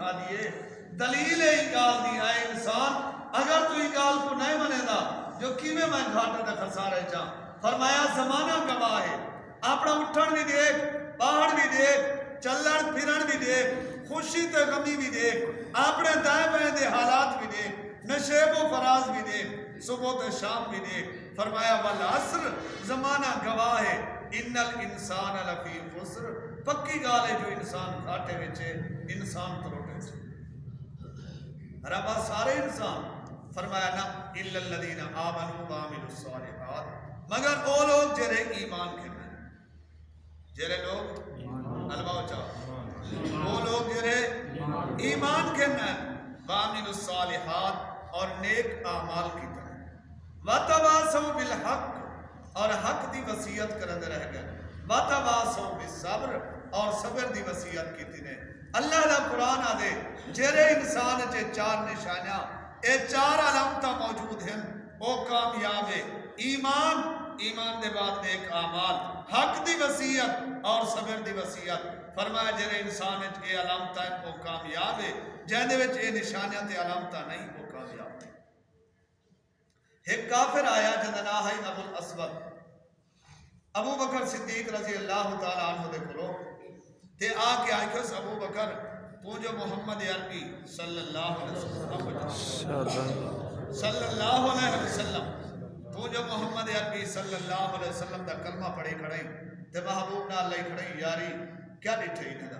دکھا دیے دلیل ہی گال دی ہے انسان اگر تو ہی گال کو نہیں منے دا جو کیویں میں گھاٹے دے خسارے چاں فرمایا زمانہ گواہ ہے اپنا اٹھن بھی دیکھ باہر بھی دیکھ چلن پھرن بھی دیکھ خوشی تے غمی بھی دیکھ اپنے دائیں بائیں دے حالات بھی دیکھ نشیب و فراز بھی دیکھ صبح تے شام بھی دیکھ فرمایا والعصر زمانہ گواہ ہے ان الانسان لفی خسر پکی گال ہے جو انسان گھاٹے وچے انسان تروٹے سے ربا سارے انسان فرمایا نا الا الذین آمنوا وعملوا الصالحات مگر وہ لوگ جرے ایمان کے جرے لوگ الواو چاہو وہ لوگ جرے ایمان کے وعملوا الصالحات اور نیک اعمال کی طرح وتواصوا بالحق اور حق دی وصیت کرند رہ گئے وتواصوا بالصبر اور صبر دی وصیت کی تھی نے اللہ دا قرآن آدھے جرے انسان چے چار نشانیاں اے چار علامتاں موجود ہیں او کامیاب ہے ایمان ایمان دے بعد نیک اعمال حق دی وصیت اور صبر دی وصیت فرمایا جرے انسان اے علامتاں او کامیاب ہے جہدے وچ اے نشانیاں تے علامتاں نہیں وہ کامیاب ہے ایک کافر آیا جندا نام ہے ابو الاسود ابو بکر صدیق رضی اللہ تعالی عنہ دے کولو تے آ کے آئیکس ابو بکر تو جو محمد عربی صلی اللہ علیہ وسلم تو جو محمد عربی صلی اللہ علیہ وسلم دا کلمہ پڑھی کھڑائی تے محبوب نال لئی کھڑائی یاری کیا ڈٹھے ہی نہیں دا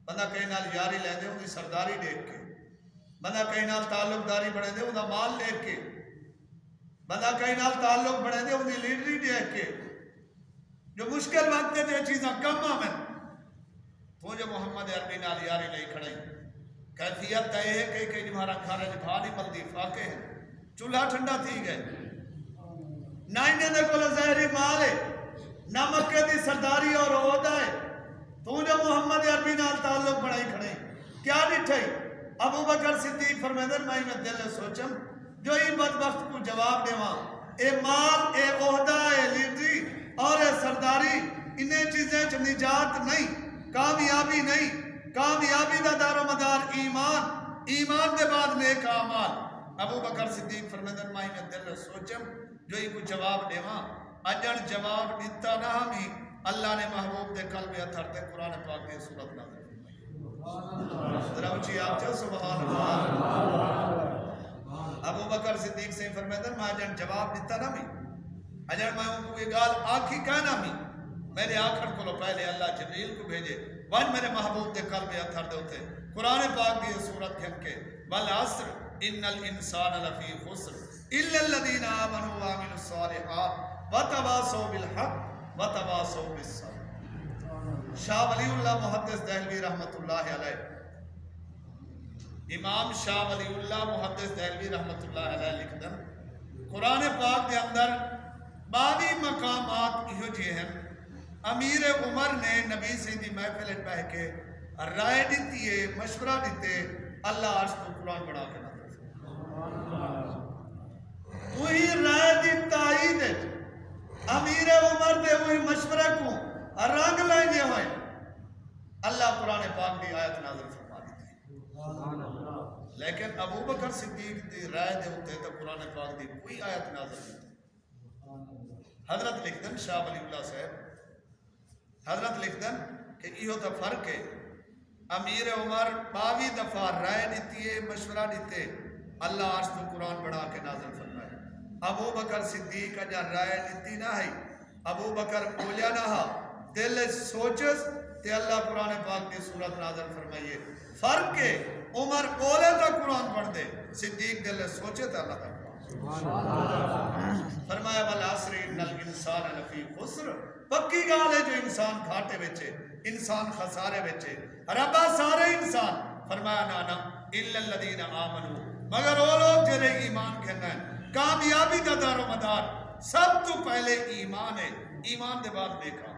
بندہ کہیں نال یاری لے دے ان دی سرداری دیکھ کے بندہ کہیں نال تعلق داری بڑھے دے ان دا مال دیکھ کے بندہ کہیں نال تعلق بڑھے دے ان دی لیڈری دیکھ کے جو مشکل وقت دے چیزاں کم آمن تو جو محمد عربی نال یاری لئی کھڑائی کیفیت تے ہے کہ جمہارا کھارے جبھا نہیں ملدی فاقے ہیں چولہا ٹھنڈا تھی گئے نہ انہیں دے کول زہری مال ہے نہ مکے دی سرداری اور عہدہ ہے تو جو محمد عربی نال تعلق بڑھائی کھڑائی کیا ڈٹھائی ابو بکر صدیق فرمیدن میں دل سوچم جو ہی بدبخت کو جواب دے وہاں اے مال اے عہدہ اے لیڈری اور اے سرداری انہیں چیزیں چ نجات نہیں کامیابی نہیں کامیابی دا دار و مدار ایمان ایمان دے بعد نیک اعمال ابو بکر صدیق فرمیدن مائی میں دل سوچم جو ہی کو جواب دیواں اجڑ جواب دیتا نہ ہمیں اللہ نے محبوب دے قلب اتھر تے قرآن پاک دی صورت نازل فرمائی ذرا اچھی آپ چاہو سبحان اللہ ابو بکر صدیق سے فرمیدن میں اجڑ جواب دیتا نہ ہمیں اجڑ میں ان کو یہ گال آنکھی کہنا ہمیں میرے آخر کو پہلے اللہ جبریل کو بھیجے وان میرے محبوب دے قلب اتھر دے ہوتے قرآن پاک دی صورت کھن کے والعصر ان الانسان لفی خسر الا الذین آمنوا وعملوا الصالحات وتواصوا بالحق وتواصوا بالصبر شاہ ولی اللہ محدث دہلوی رحمت اللہ علیہ امام شاہ ولی اللہ محدث دہلوی رحمت اللہ علیہ لکھدن قرآن پاک دے اندر بعضی مقامات یہ جے ہیں امیر عمر نے نبی سے دی محفل بہ کے رائے دیتی ہے مشورہ دیتے اللہ عرش کو قرآن بڑھا کے نظر وہی رائے دی تائید امیر عمر دے وہی مشورہ کو رنگ لائیں گے ہوئے اللہ قرآن پاک دی آیت نازل فرما دیتی لیکن ابو بکر صدیق دی رائے دے ہوتے تو قرآن پاک دی کوئی آیت نازل دیتی حضرت لکھدن شاہ ولی اللہ صاحب حضرت لکھدن کہ یہ ہوتا فرق ہے امیر عمر 22 دفعہ رائے دیتی ہے مشورہ دیتے اللہ عرش تو قرآن بڑھا کے نازل فرمائے ابو بکر صدیق کا جا رائے دیتی نہ ہے ابو بکر بولیا نہ ہا دل سوچس تے اللہ قرآن پاک کی صورت نازل فرمائیے فرق ہے عمر بولے تا قرآن پڑھ دے صدیق دل سوچے تا اللہ فرمایا والعصر ان الانسان لفی خسر پکی گال ہے جو انسان گھاٹے بچے انسان خسارے بچے ربا سارے انسان فرمایا نانا الا الذین آمنوا مگر وہ لوگ جنہیں ایمان کہنا ہے کامیابی کا دار و مدار سب تو پہلے ایمان ہے ایمان دے بعد دیکھا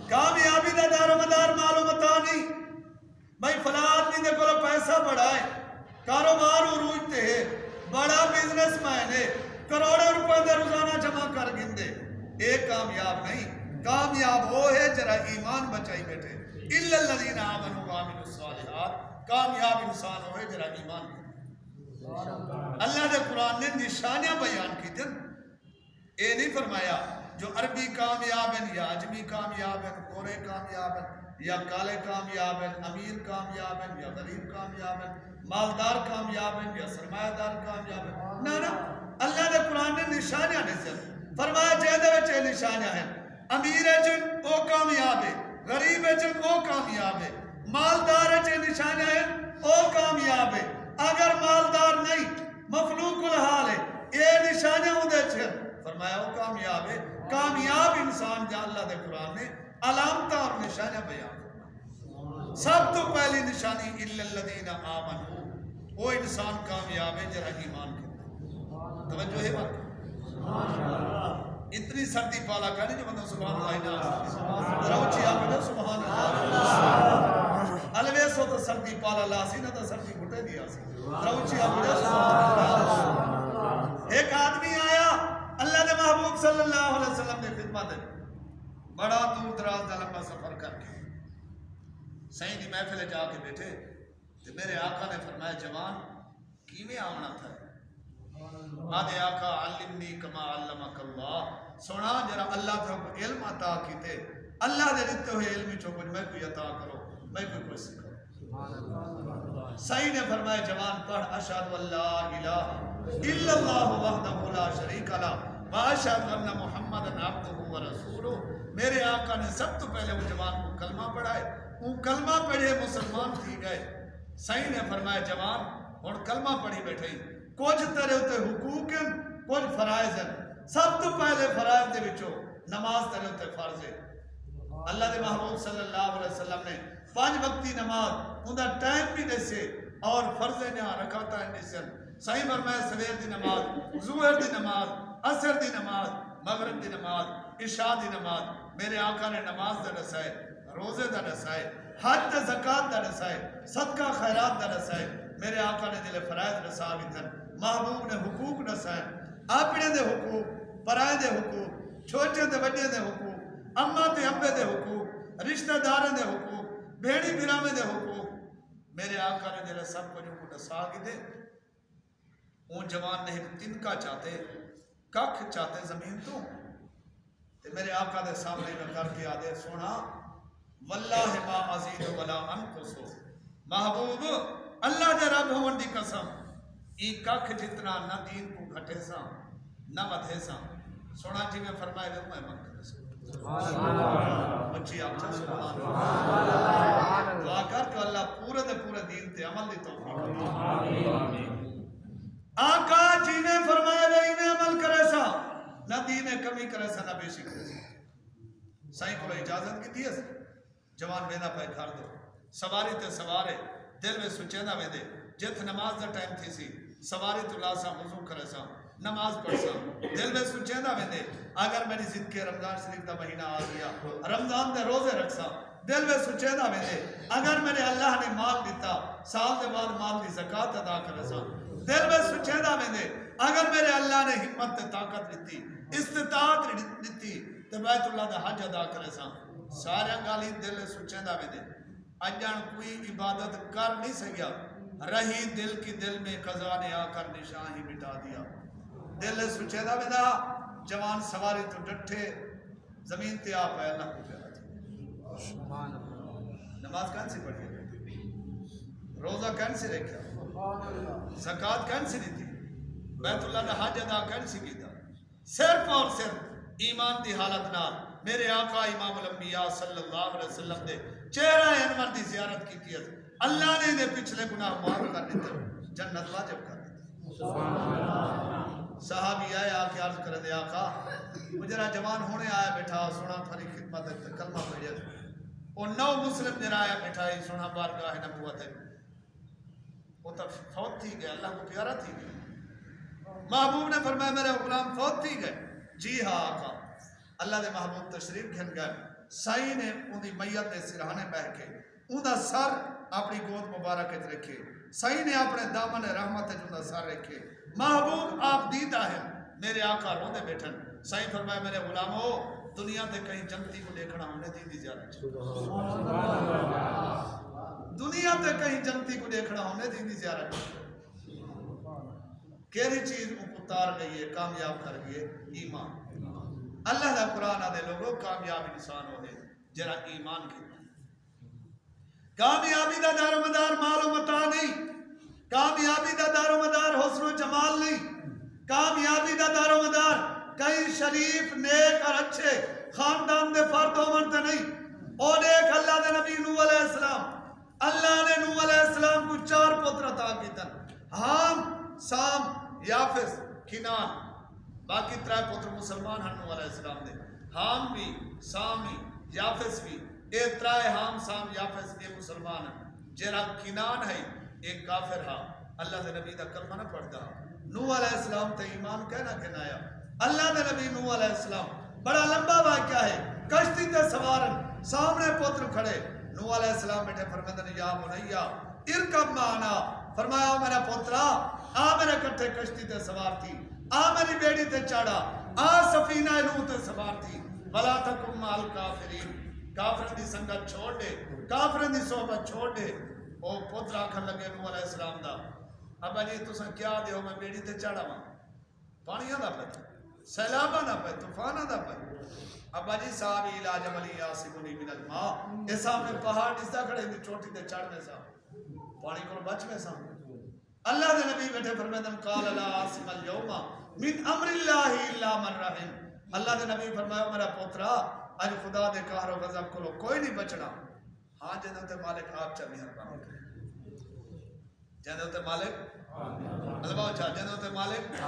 کامیابی کا دار و مدار معلومتا نہیں بھائی فلاں آدمی دے کو پیسہ بڑھائے کاروبار عروج تے بڑا بزنس مین ہے کروڑوں روپے دے روزانہ جمع کر گندے ایک کامیاب نہیں کامیاب وہ ہے جرا ایمان بچائی بیٹھے الا الذین آمنوا وعملوا الصالحات کامیاب انسان ہوئے جرا ایمان کرے۔ اللہ دے قرآن نے نشانیاں بیان کی تھیں، اے نہیں فرمایا جو عربی کامیاب ہیں یا عجمی کامیاب ہیں، گورے کامیاب ہیں یا کالے کامیاب ہیں، امیر کامیاب ہیں یا غریب کامیاب ہیں، مالدار کامیاب ہیں یا سرمایہ دار کامیاب ہیں، نہ نہ، اللہ دے قرآن نے نشانیاں دسیں، فرمایا جہدے وچ نشانیاں ہیں، امیر جن او کامیاب ہے، غریب جن او کامیاب ہے، مالدار جن نشانیاں ہیں او کامیاب ہے، اگر مالدار نہیں مفلوق الحال ہے یہ نشانیاں ہوں دے چھے فرمایا وہ کامیاب ہے۔ کامیاب انسان جا اللہ دے قرآن نے علامتہ اور نشانیاں بیان فرمایا۔ سب تو پہلی نشانی الا الذین آمنوا، وہ انسان کامیاب ہے جرا ایمان کرتا۔ توجہ ہے بات، اتنی سردی پالا کہنے جو بندہ سبحان اللہ نا روچی آپ نے سبحان اللہ الویس ہو تو سردی پالا لاسی نہ تو سردی گھٹے دیا سی روچی آپ نے سبحان اللہ۔ ایک آدمی آیا اللہ نے محبوب صلی اللہ علیہ وسلم نے خدمت ہے بڑا دور دراز دا لمبا سفر کر کے سائیں دی محفل جا کے بیٹھے تو میرے آقا نے فرمایا جوان کیویں آمنا تھا آدھے آقا علمنی کما علمک اللہ، سونا جرا اللہ تھا علم عطا کیتے، اللہ دے دیتے ہوئے علمی چوکج میں کوئی عطا کرو، میں کوئی سکھو۔ سعید نے فرمایا جوان پڑھ اشہد اللہ الہ الا اللہ وحدہ لا شریک لہ واشہد ان محمدًا عبدہ ورسولہ۔ میرے آقا نے سب تو پہلے وہ جوان کو کلمہ پڑھائے، وہ کلمہ پڑھے مسلمان تھی گئے۔ سعید نے فرمایا جوان اور کلمہ پڑھی بیٹھے کچھ تیرے ہوتے حقوق ہیں کچھ فرائض ہیں، سب تو پہلے فرائض دے وچوں نماز تیرے ہوتے فرض ہے۔ اللہ دے محبوب صلی اللہ علیہ وسلم نے 5 وقتی نماز اندھا ٹائم بھی دسے اور فرض نے رکھاتا ہے دسے۔ صحیح فرمایا سویر دی نماز، ظہر دی نماز، عصر دی نماز، مغرب دی نماز، عشاء دی نماز، میرے آقا نے نماز دا دسائے، روزے دا دسائے، حج دا زکاة دا دسائے، صدقہ خیرات دا دسائے، میرے آقا نے جلے فرائض رسا بھی تھن، محبوب نے حقوق نسائیں، اپنے دے حقوق، پرائے دے حقوق، چھوٹے دے بڑے دے حقوق، اماں تے ابے دے حقوق، رشتہ داریں دے حقوق، بھیڑی بھرامے دے حقوق، میرے آقا نے جلے سب کو جو کو نسا کی دے، اون جوان نے ایک تنکا چاہتے، ککھ چاہتے زمین تو، تے میرے آقا دے سامنے میں کر کے آدھے سونا واللہ ما عزید ولا انقصو، محبوب اللہ دے رب ہون دی قسم ای ککھ جتنا نہ دین کو گھٹے سا نہ ودھے سا، سونا جی میں فرمائے دے میں من کرے سا بچی آپ چاہ سبحان اللہ دعا کر کہ اللہ پورے دے پورے دین تے عمل دی توفیق۔ آقا جی نے فرمائے دے انہیں عمل کرے سا نہ دین کمی کرے سا نہ بیشی کرے سا۔ سائیں کو اجازت کی دیئے سا جوان بینا پہ گھر دو سواری تے سوارے دل میں سچیدہ میں دے جت نماز دا ٹائم تھی سی سواری تو لاسا وضو کرے سا نماز پڑھ سا دل میں سچیدہ میں دے اگر میری ضد کے رمضان شریف دا مہینہ آ گیا رمضان دے روزے رکھ سا دل میں سچیدہ میں دے اگر میرے اللہ نے مال دیتا سال دے بعد مال دی زکاة ادا کرے سا دل میں سچیدہ میں دے اگر میرے اللہ نے حکمت تے طاقت دیتی استطاعت دیتی تے بیت اللہ دا حج ادا کرے سا سارے گالی دل سچیدہ میں دے اجان کوئی عبادت کر نہیں سکیا رہی دل کی دل میں قضا نے آ کر نشان ہی مٹا دیا دل سچیدہ میں دا جوان سواری تو ڈٹھے زمین تے آپ ہے اللہ کو پیارا تھی نماز کون سی پڑھی روزہ کون سی رکھا زکاة کون سی دی تھی بیت اللہ نے حج ادا کون سی کی تھا صرف اور صرف ایمان دی حالت نال میرے آقا امام الانبیاء صلی اللہ علیہ وسلم نے چہرہ انور دی زیارت کی تھی اللہ نے انہیں پچھلے گناہ معاف کر دیتے جنت واجب کر دیتے صحابی آئے آکے عرض کر دے آقا مجرہ جوان ہونے آیا بیٹھا سونا تھاری خدمت کلمہ پڑھیا اور 9 مسلم جرہ آیا بیٹھا ہی سونا بارگاہ نبوت ہے وہ تو فوت تھی گئے اللہ کو پیارا تھی گئے محبوب نے فرمایا میرے غلام فوت تھی گئے جی ہاں آقا اللہ دے محبوب تشریف گھن گئے سائی نے ان دی میت دے سرہانے بہ کے ان دا سر اپنی گود مبارک رکھے سائی نے اپنے دامن رحمت جو دا سر رکھے محبوب آپ دیدہ ہے میرے آقا رو دے بیٹھن سائی فرمائے میرے غلاموں دنیا تے کہیں جنتی کو دیکھنا ہونے دی زیادہ دنیا تے کہیں جنتی کو دیکھنا ہونے دی زیارت کیری چیز اتار گئی ہے کامیاب کر گئی ایمان اللہ دا قرآن آدھے لوگوں کامیاب انسان ہوئے جرا ایمان کی کامیابی دا دار و مدار مال و متاع نہیں کامیابی دا دار و مدار حسن و جمال نہیں کامیابی دا دار و مدار کئی شریف نیک اور اچھے خاندان دے فرد عمر تے نہیں اور ایک اللہ دے نبی نوح علیہ السلام اللہ نے نوح علیہ السلام کو 4 پتر عطا کیتن حام سام یافس کنان باقی 3 پتر مسلمان ہیں نوح علیہ السلام دے حام بھی سام بھی یافس بھی اے 3 حام سام یافس اے مسلمان ہیں جیرا کنان ہے ایک کافر ہاں اللہ دے نبی دا کلمہ نہ پڑھتا نوح علیہ السلام تے ایمان کہنا کہنایا اللہ دے نبی نوح علیہ السلام بڑا لمبا واقعہ ہے کشتی تے سوارن سامنے پتر کھڑے نوح علیہ السلام بیٹھے فرمیدن یا بنیا ارکب معنا فرمایا میرا پترا آ میرے کٹھے کشتی تے سوار تھی آ میری بیڑی تے چڑھا آ سفینہ نوح تے سوار تھی ولا تکم مال کافرین کافرن دی سنگت چھوڑ دے کافرن دی صحبت چھوڑ دے او پتر آکھن لگے نوح علیہ السلام دا ابا جی تساں کیا دیو میں بیڑی تے چڑھا وا پانیاں دا پہ سیلاباں دا پہ طوفاناں دا پہ ابا جی صاحب علاج عملی یاسمنی من الماء اے سامنے پہاڑ دستا کھڑے دی چوٹی تے چڑھنے سا پانی کو بچ میں سا اللہ دے نبی بیٹھے فرمیدن قال لا عاصم اليوم من امر اللہ الا من رحم اللہ دے نبی فرمایا میرا پوترا اج خدا دے قہر و غضب کو کوئی نہیں بچنا ہاں جنت مالک آپ چا مہربان جنت مالک اللہ جنت مالک